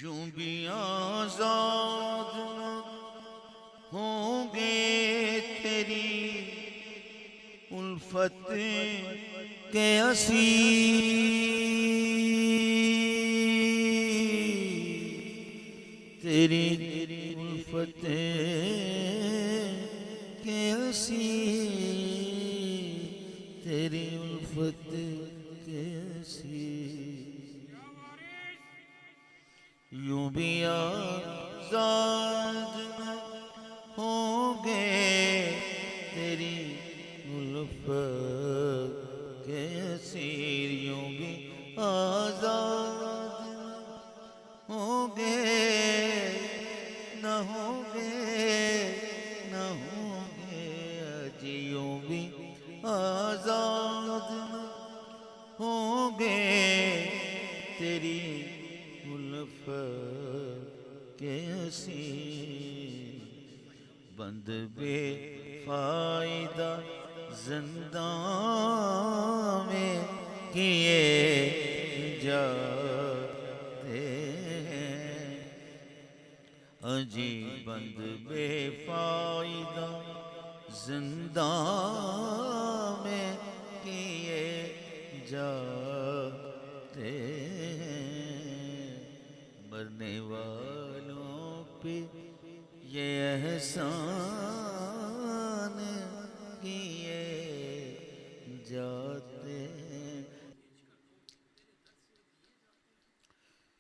یوں بھی آزاد ہوں گے تیری الفت کے اسیر، تیری الفت کے اسیر، تیری الفت کے اسیر، یوں بھی آزاد ہوں گے تیری الفت کے اسیر، یوں بھی آزاد ہوں گے، نہ ہوں گے، نہ ہوں گے، جی یوں بھی آزاد ہوں گے تیری الفت کے اسیر، بند بے فائدہ زندان میں کیے جاتے ہیں، اجی بند بے فائدہ زندان میں کیے جاتے ہیں، مرنے والوں پہ یہ احسان کیے جاتے